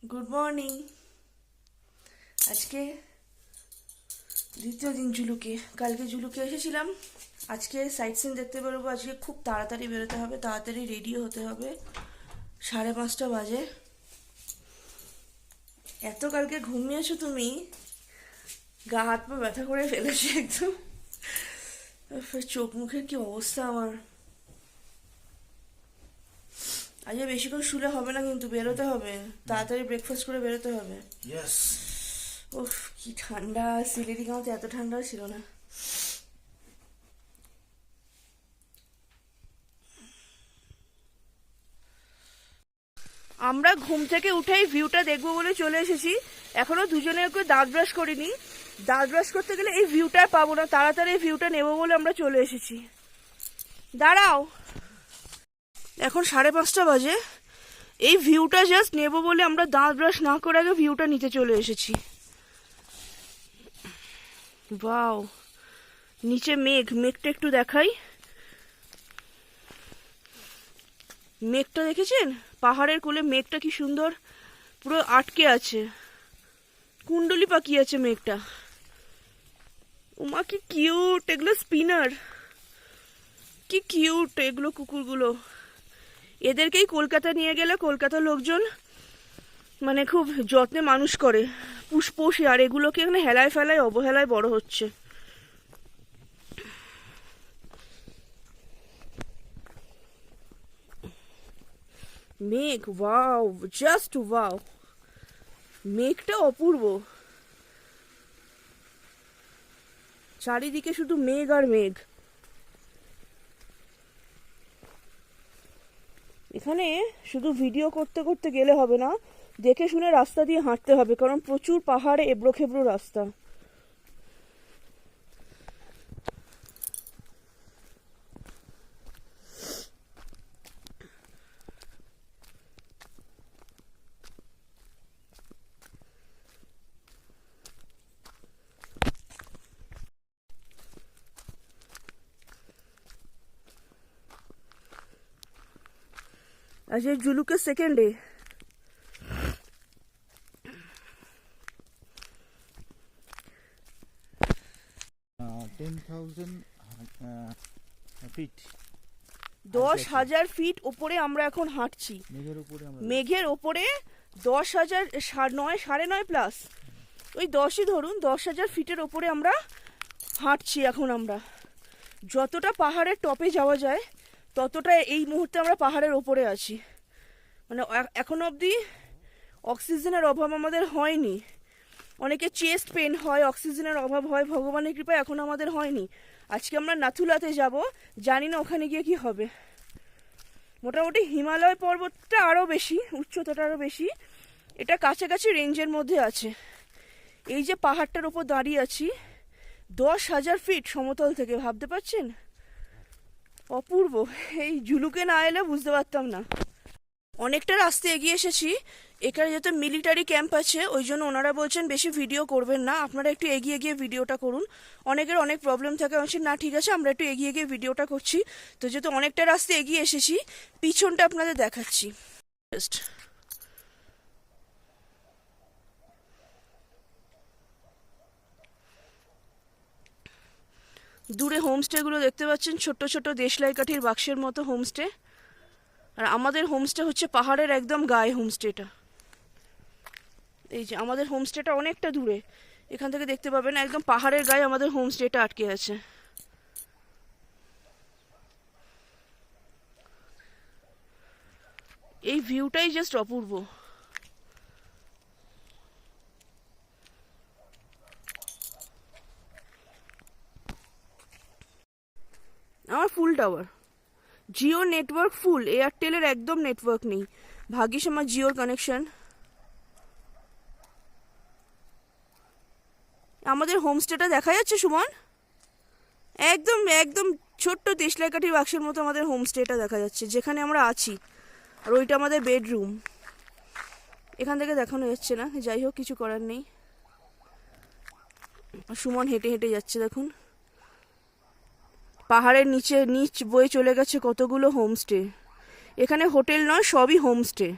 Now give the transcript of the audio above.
Good morning. আজকে দ্বিতীয় দিন জুলুকে। কালকে জুলুকে এসেছিলাম, আজকে সাইট সিন দেখতে বেরোবো। আজকে খুব তাড়াতাড়ি বেরোতে হবে, তাড়াতাড়ি রেডিও হতে হবে। 5:30 বাজে। এত কালকে ঘুমিয়েছো তুমি, গা হাত পা ব্যথা করে ফেলেছে একদম। চোখ মুখের কি অবস্থা আমার। আজকে বেশিক্ষণ শুলে হবে না, কিন্তু বেরোতে হবে তাড়াতাড়ি, ব্রেকফাস্ট করে বেরোতে হবে। ইয়েস। উফ, কি ঠান্ডা! সিলেটি এত ঠান্ডা ছিল না। আমরা ঘুম থেকে উঠেই ভিউটা দেখবো বলে চলে এসেছি। এখনো দুজনে কেউ দাঁত ব্রাশ করিনি। দাঁত ব্রাশ করতে গেলে এই ভিউটা পাবো না, তাড়াতাড়ি এই ভিউটা নেবো বলে আমরা চলে এসেছি। দাঁড়াও, এখন 5:30 বাজে। এই ভিউটা জাস্ট নেবো বলে আমরা দাঁত ব্রাশ না করে আগে ভিউটা নিতে চলে এসেছি। বাও, নিচে মেঘটা একটু দেখাই। মেঘটা দেখেছেন? পাহাড়ের কোলে মেঘটা কি সুন্দর পুরো আটকে আছে, কুণ্ডলি পাকিয়ে আছে মেঘটা। উমা, কি কিউট! এগুলো স্পিনার, কি কিউট এগুলো কুকুরগুলো। এদেরকেই কলকাতা নিয়ে গেলে কলকাতার লোকজন মানে খুব যত্নে মানুষ করে, পোষে। আর এগুলোকে এখানে হেলায় ফেলায় অবহেলায় বড় হচ্ছে। মেঘ, ওয়াও, জাস্ট ওয়াও! মেঘটা অপূর্ব, চারিদিকে শুধু মেঘ আর মেঘ। এখানে শুধু ভিডিও করতে করতে গেলে হবে না, দেখে শুনে রাস্তা দিয়ে হাঁটতে হবে, কারণ প্রচুর পাহাড়ে এবড়ো খেবড়ো রাস্তা। আজ এই জুলুকের সেকেন্ড ডে। 10,000 ফিট, 10,000 ফিট ওপরে আমরা এখন হাঁটছি। মেঘের ওপরে 10,000, 9.5 প্লাস, ওই 10ই ধরুন, 10,000 ফিটের ওপরে আমরা হাঁটছি এখন। আমরা যতটা পাহাড়ের টপে যাওয়া যায় ততটা এই মুহূর্তে আমরা পাহাড়ের ওপরে আছি। মানে এখনো অবধি অক্সিজেনের অভাব আমাদের হয়নি। অনেকে চেস্ট পেন হয়, অক্সিজেনের অভাব হয়, ভগবানের কৃপায় এখন আমাদের হয়নি। আজকে আমরা নাথুলাতে যাব, জানি না ওখানে গিয়ে কি হবে। মোটামুটি হিমালয় পর্বতটা আরও বেশি, উচ্চতাটা আরও বেশি। এটা কাছাকাছি রেঞ্জের মধ্যে আছে। এই যে পাহাড়টার ওপর দাঁড়িয়ে আছি, 10,000 ফিট সমতল থেকে, ভাবতে পারছেন? অপূর্ব। এই জুলুকে না এলে বুঝতে পারতাম না। অনেকটা রাস্তা এগিয়ে এসেছি। এখানে যেহেতু মিলিটারি ক্যাম্প আছে, ওই জন্য ওনারা বলছেন বেশি ভিডিও করবেন না, আপনারা একটু এগিয়ে গিয়ে ভিডিওটা করুন। অনেকের অনেক প্রবলেম থাকে, বলছি না ঠিক আছে, আমরা একটু এগিয়ে গিয়ে ভিডিওটা করছি। তো যেহেতু অনেকটা রাস্তা এগিয়ে এসেছি, পিছনটা আপনাদের দেখাচ্ছি। দূরে হোমস্টেগুলো দেখতে পাচ্ছেন, ছোট ছোট দেশলাই কাঠির বাক্সের মতো হোমস্টে। আর আমাদের হোমস্টে হচ্ছে পাহাড়ের একদম গায়ে হোমস্টেটা। এই যে আমাদের হোমস্টেটা অনেকটা দূরে, এখান থেকে দেখতে পাবেন একদম পাহাড়ের গায়ে আমাদের হোমস্টেটা আটকে আছে। এই ভিউটাই জাস্ট অপূর্ব। আমার ফুল টাওয়ার, জিও নেটওয়ার্ক ফুল, এয়ারটেলের একদম নেটওয়ার্ক নেই। ভাগ্যিস আমার জিওর কানেকশন। আমাদের হোমস্টেটা দেখা যাচ্ছে সুমন, একদম একদম ছোট্ট দেশলাই কাঠির বাক্সের মতো আমাদের হোমস্টেটা দেখা যাচ্ছে, যেখানে আমরা আছি। আর ওইটা আমাদের বেডরুম। এখান থেকে দেখানো যাচ্ছে না, যাই হোক, কিছু করার নেই। সুমন হেঁটে হেঁটে যাচ্ছে, দেখুন পাহাড়ের নিচ বয়ে চলে গেছে কতগুলো হোমস্টে। এখানে হোটেল নয়, সবই হোমস্টে।